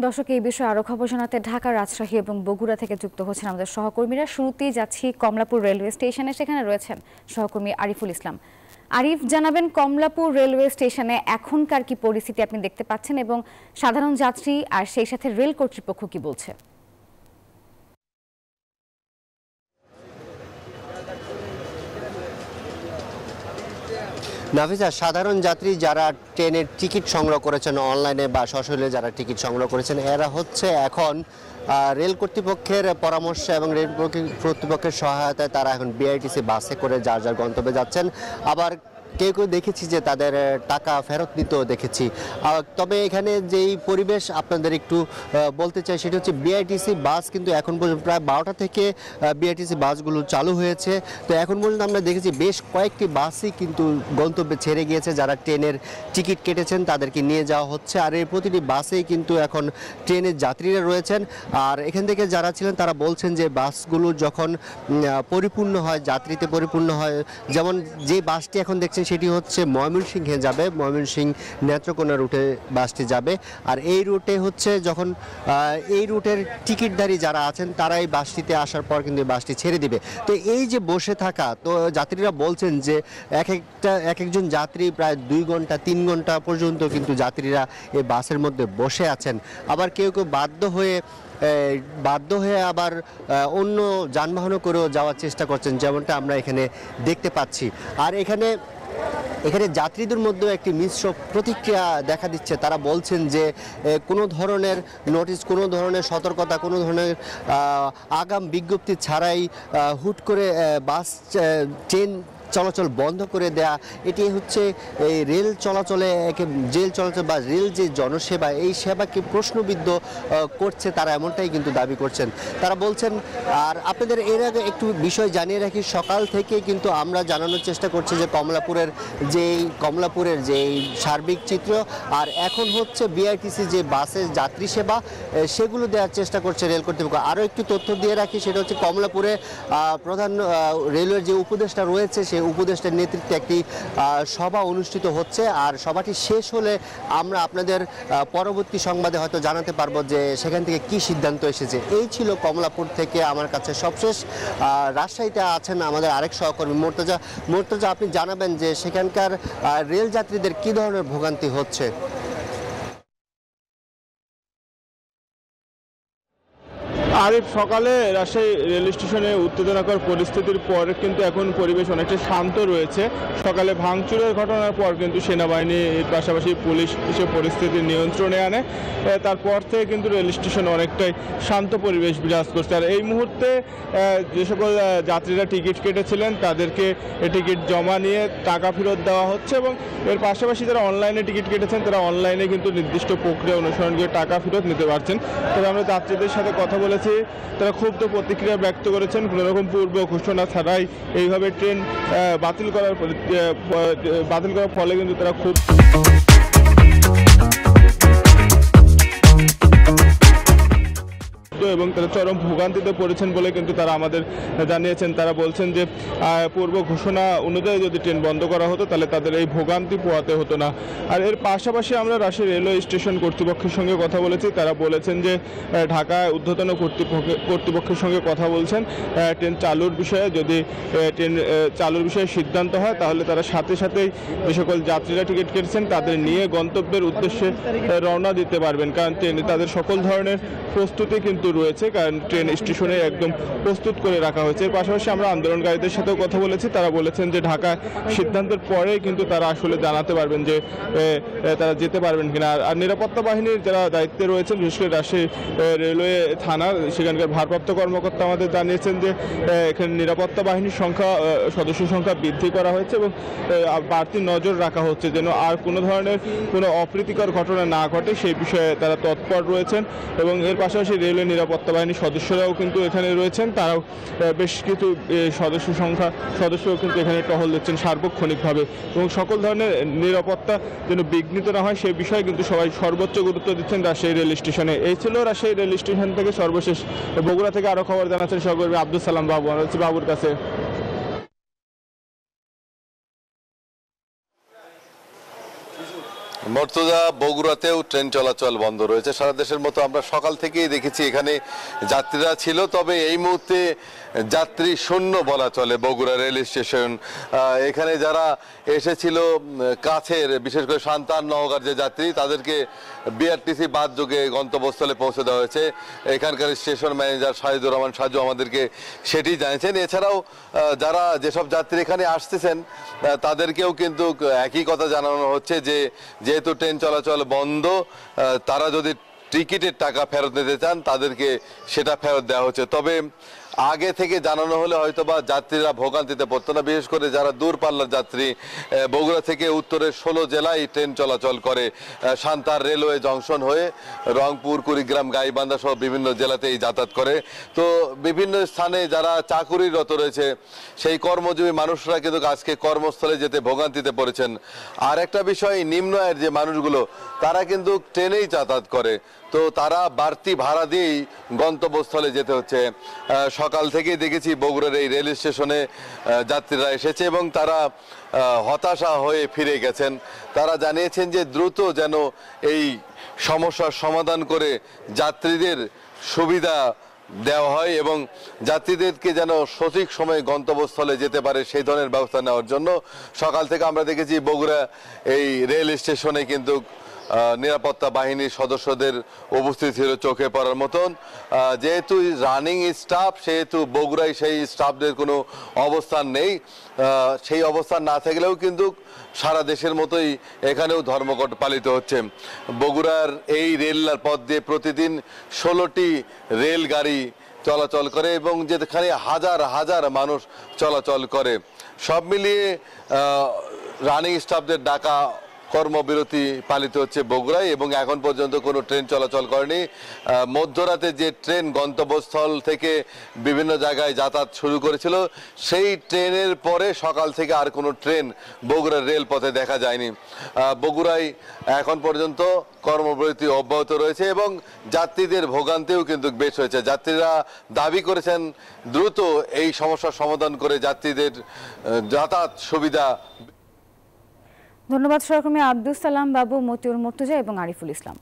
দর্শক, এই বিষয়ে আরো খবর জানাতে ঢাকা, রাজশাহী এবং বগুড়া থেকে যুক্ত হচ্ছেন আমাদের সহকর্মীরা। শুরুতেই যাচ্ছি কমলাপুর রেলওয়ে স্টেশনে, সেখানে রয়েছেন সহকর্মী আরিফুল ইসলাম। আরিফ, জানাবেন কমলাপুর রেলওয়ে স্টেশনে এখনকার কি পরিস্থিতি আপনি দেখতে পাচ্ছেন এবং সাধারণ যাত্রী আর সেই সাথে রেল কর্তৃপক্ষ কি বলছে? নাফিজা, সাধারণ যাত্রী যারা ট্রেনের টিকিট সংগ্রহ করেছেন অনলাইনে বা সশরীরে যারা টিকিট সংগ্রহ করেছেন, এরা হচ্ছে এখন রেল কর্তৃপক্ষের পরামর্শ এবং রেল কর্তৃপক্ষের সহায়তায় তারা এখন বিআরটিসি বাসে করে যার যার গন্তব্যে যাচ্ছেন। আবার কেউ কেউ দেখেছি যে তাদের টাকা ফেরত নিতেও দেখেছি। তবে এখানে যেই পরিবেশ আপনাদের একটু বলতে চাই সেটা হচ্ছে বিআরটিসি বাস কিন্তু এখন পর্যন্ত প্রায় 12টা থেকে বিআরটিসি বাসগুলো চালু হয়েছে। তো এখন পর্যন্ত আমরা দেখেছি বেশ কয়েকটি বাসই কিন্তু গন্তব্যে ছেড়ে গিয়েছে। যারা ট্রেনের টিকিট কেটেছেন তাদেরকে নিয়ে যাওয়া হচ্ছে, আর এই প্রতিটি বাসেই কিন্তু এখন ট্রেনের যাত্রীরা রয়েছেন। আর এখান থেকে যারা ছিলেন তারা বলছেন যে বাসগুলো যখন পরিপূর্ণ হয়, যাত্রীতে পরিপূর্ণ হয়, যেমন যে বাসটি এখন দেখছেন সেটি হচ্ছে ময়মনসিংহে যাবে, ময়মনসিংহ নেত্রকোনা রুটে বাসটি যাবে। আর এই রুটে হচ্ছে যখন এই রুটের টিকিটধারী যারা আছেন তারা এই বাসটিতে আসার পর কিন্তু এই বাসটি ছেড়ে দিবে। তো এই যে বসে থাকা, তো যাত্রীরা বলছেন যে এক একজন যাত্রী প্রায় 2 ঘন্টা 3 ঘন্টা পর্যন্ত কিন্তু যাত্রীরা এই বাসের মধ্যে বসে আছেন। আবার কেউ কেউ বাধ্য হয়ে আবার অন্য যানবাহনও করেও যাওয়ার চেষ্টা করছেন, যেমনটা আমরা এখানে দেখতে পাচ্ছি। আর এখানে যাত্রীদের মধ্যেও একটি মিশ্র প্রতিক্রিয়া দেখা দিচ্ছে। তারা বলছেন যে কোনো ধরনের নোটিশ, কোনো ধরনের সতর্কতা, কোনো ধরনের আগাম বিজ্ঞপ্তি ছাড়াই হুট করে বাস ট্রেন চলাচল বন্ধ করে দেয়া, এটি হচ্ছে এই রেল চলাচলে বা রেল যে জনসেবা, এই সেবাকে প্রশ্নবিদ্ধ করছে, তারা এমনটাই কিন্তু দাবি করছেন। তারা বলছেন, আর আপনাদের এর আগে একটু বিষয় জানিয়ে রাখি, সকাল থেকে কিন্তু আমরা জানানোর চেষ্টা করছি যে কমলাপুরের যে সার্বিক চিত্র, আর এখন হচ্ছে বিআরটিসি যে বাসের যাত্রী সেবা সেগুলো দেওয়ার চেষ্টা করছে রেল কর্তৃপক্ষ। আরও একটু তথ্য দিয়ে রাখি, সেটা হচ্ছে কমলাপুরে প্রধান রেলওয়ের যে উপদেষ্টা রয়েছে সেই উপদেষ্টার নেতৃত্বে একটি সভা অনুষ্ঠিত হচ্ছে। আর সভাটি শেষ হলে আমরা আপনাদের পরবর্তী সংবাদে হয়তো জানাতে পারবো যে সেখান থেকে কি সিদ্ধান্ত এসেছে। এই ছিল কমলাপুর থেকে আমার কাছে সবশেষ। রাজশাহীতে আছেন আমাদের আরেক সহকর্মী মোর্তজা, আপনি জানাবেন যে সেখানকার রেল যাত্রীদের কি ধরনের ভোগান্তি হচ্ছে? আরিফ, সকালে রাজশাহী রেল স্টেশনে উত্তেজনাকর পরিস্থিতির পর কিন্তু এখন পরিবেশ অনেকটা শান্ত রয়েছে। সকালে ভাঙচুরের ঘটনার পর কিন্তু সেনাবাহিনীর পাশাপাশি পুলিশ এসে পরিস্থিতি নিয়ন্ত্রণে আনে। তারপর থেকে কিন্তু রেল স্টেশনে অনেকটাই শান্ত পরিবেশ বিরাজ করছে। আর এই মুহূর্তে যে সকল যাত্রীরা টিকিট কেটেছিলেন তাদেরকে টিকিট জমা নিয়ে টাকা ফেরত দেওয়া হচ্ছে, এবং এর পাশাপাশি যারা অনলাইনে টিকিট কেটেছেন তারা অনলাইনে কিন্তু নির্দিষ্ট প্রক্রিয়া অনুসরণ করে টাকা ফেরত নিতে পারছেন। তবে আমরা যাত্রীদের সাথে কথা বলেছি, তারা ক্ষুব্ধ প্রতিক্রিয়া ব্যক্ত করেছেন। কোনো রকম পূর্ব ঘোষণা ছাড়াই এইভাবে ট্রেন বাতিল করার ফলে কিন্তু তারা খুব এবং তারা চরম ভোগান্তিতে পড়েছেন বলে কিন্তু তারা আমাদের জানিয়েছেন। তারা বলছেন যে পূর্ব ঘোষণা অনুযায়ী যদি ট্রেন বন্ধ করা হতো তাহলে তাদের এই ভোগান্তি পোহাতে হতো না। আর এর পাশাপাশি আমরা রাজশাহী রেলওয়ে স্টেশন কর্তৃপক্ষের সঙ্গে কথা বলেছি। তারা বলেছেন যে ঢাকায় ঊর্ধ্বতন কর্তৃপক্ষের সঙ্গে কথা বলছেন। ট্রেন চালুর বিষয়ে যদি ট্রেন চালুর বিষয়ে সিদ্ধান্ত হয় তাহলে তারা সাথে সাথেই যে সকল যাত্রীরা টিকিট কেটেছেন তাদের নিয়ে গন্তব্যের উদ্দেশ্যে রওনা দিতে পারবেন, কারণ ট্রেনে তাদের সকল ধরনের প্রস্তুতি কিন্তু রয়েছে, কারণ ট্রেন স্টেশনে একদম প্রস্তুত করে রাখা হয়েছে। এর পাশাপাশি আমরা আন্দোলনকারীদের সাথেও কথা বলেছি। তারা বলেছেন যে ঢাকা সিদ্ধান্তের পরে কিন্তু তারা আসলে জানাতে পারবেন যে তারা যেতে পারবেন কিনা। আর নিরাপত্তা বাহিনীর যারা দায়িত্বে রয়েছেন, বিশেষ করে রাজশাহী রেলওয়ে থানার সেখানকার ভারপ্রাপ্ত কর্মকর্তা আমাদের জানিয়েছেন যে এখানে নিরাপত্তা বাহিনীর সদস্য সংখ্যা বৃদ্ধি করা হয়েছে এবং বাড়তি নজর রাখা হচ্ছে যেন আর কোনো ধরনের কোনো অপ্রীতিকর ঘটনা না ঘটে সেই বিষয়ে তারা তৎপর রয়েছেন। এবং এর পাশাপাশি রেলওয়ে নিরাপত্তা বাহিনীর সদস্যরাও কিন্তু এখানে রয়েছেন। তারাও বেশ কিছু সদস্য কিন্তু এখানে টহল দিচ্ছেন সার্বক্ষণিকভাবে, এবং সকল ধরনের নিরাপত্তা যেন বিঘ্নিত না হয় সেই বিষয়ে কিন্তু সবাই সর্বোচ্চ গুরুত্ব দিচ্ছেন রাজশাহী রেল স্টেশনে। এই ছিল রাজশাহী রেল স্টেশন থেকে সর্বশেষ। বগুড়া থেকে আরও খবর জানাচ্ছেন সহকর্মী আব্দুল সালাম বাবু। আমরা হচ্ছি বাবুর কাছে। মর্তুজা, বগুড়াতেও ট্রেন চলাচল বন্ধ রয়েছে। সারা দেশের মতো আমরা সকাল থেকেই দেখেছি এখানে যাত্রীরা ছিল, তবে এই মুহূর্তে যাত্রী শূন্য বলা চলে বগুড়া রেল স্টেশন। এখানে যারা এসেছিল কাছের, বিশেষ করে সান্তান নওগাঁর যে যাত্রী, তাদেরকে বিআরটিসি বাস যোগে গন্তব্যস্থলে পৌঁছে দেওয়া হয়েছে। এখানকার স্টেশন ম্যানেজার শাহিদুর রহমান সাজু আমাদেরকে সেটি জানিয়েছেন। এছাড়াও যারা যেসব যাত্রী এখানে আসতেছেন তাদেরকেও কিন্তু একই কথা জানানো হচ্ছে যে যেহেতু ট্রেন চলাচল বন্ধ, তারা যদি টিকিটের টাকা ফেরত নিতে চান তাদেরকে সেটা ফেরত দেওয়া হচ্ছে। তবে আগে থেকে জানানো হলে হয়তোবা যাত্রীরা ভোগান্তিতে পড়তো না। বিশেষ করে যারা দূরপাল্লার যাত্রী, বগুড়া থেকে উত্তরের 16 জেলায় ট্রেন চলাচল করে সান্তার রেলওয়ে জংশন হয়ে রংপুর, কুড়িগ্রাম, গাইবান্ধা সহ বিভিন্ন জেলাতেই যাতায়াত করে। তো বিভিন্ন স্থানে যারা চাকুরিরত রয়েছে সেই কর্মজীবী মানুষরা কিন্তু আজকে কর্মস্থলে যেতে ভোগান্তিতে পড়েছেন। আর একটা বিষয়, নিম্ন আয়ের যে মানুষগুলো তারা কিন্তু ট্রেনেই যাতায়াত করে, তো তারা বাড়তি ভাড়া দিয়েই গন্তব্যস্থলে যেতে হচ্ছে। সকাল থেকেই দেখেছি বগুড়ার এই রেল স্টেশনে যাত্রীরা এসেছে এবং তারা হতাশা হয়ে ফিরে গেছেন। তারা জানিয়েছেন যে দ্রুত যেন এই সমস্যার সমাধান করে যাত্রীদের সুবিধা দেওয়া হয় এবং যাত্রীদেরকে যেন সঠিক সময়ে গন্তব্যস্থলে যেতে পারে সেই ধরনের ব্যবস্থা নেওয়ার জন্য সকাল থেকে আমরা দেখেছি বগুড়া এই রেল স্টেশনে কিন্তু নিরাপত্তা বাহিনীর সদস্যদের উপস্থিতি ছিল চোখে পড়ার মতন। যেহেতু রানিং স্টাফ, সেহেতু বগুড়ায় সেই স্টাফদের কোনো অবস্থান নেই। সেই অবস্থান না থাকলেও কিন্তু সারা দেশের মতোই এখানেও ধর্মঘট পালিত হচ্ছে। বগুড়ার এই রেল পথ দিয়ে প্রতিদিন 16টি রেলগাড়ি চলাচল করে এবং যেখানে হাজার হাজার মানুষ চলাচল করে। সব মিলিয়ে রানিং স্টাফদের ডাকা কর্মবিরতি পালিত হচ্ছে বগুড়ায় এবং এখন পর্যন্ত কোনো ট্রেন চলাচল করেনি। মধ্যরাতে যে ট্রেন গন্তব্যস্থল থেকে বিভিন্ন জায়গায় যাতায়াত শুরু করেছিল সেই ট্রেনের পরে সকাল থেকে আর কোনো ট্রেন বগুড়ার রেলপথে দেখা যায়নি। বগুড়ায় এখন পর্যন্ত কর্মবিরতি অব্যাহত রয়েছে এবং যাত্রীদের ভোগান্তিও কিন্তু বেশ হয়েছে। যাত্রীরা দাবি করেছেন দ্রুত এই সমস্যার সমাধান করে যাত্রীদের যাতায়াত সুবিধা। ধন্যবাদ সহকর্মী আব্দুস সালাম বাবু, মতিউর, মর্তুজা এবং আরিফুল ইসলাম।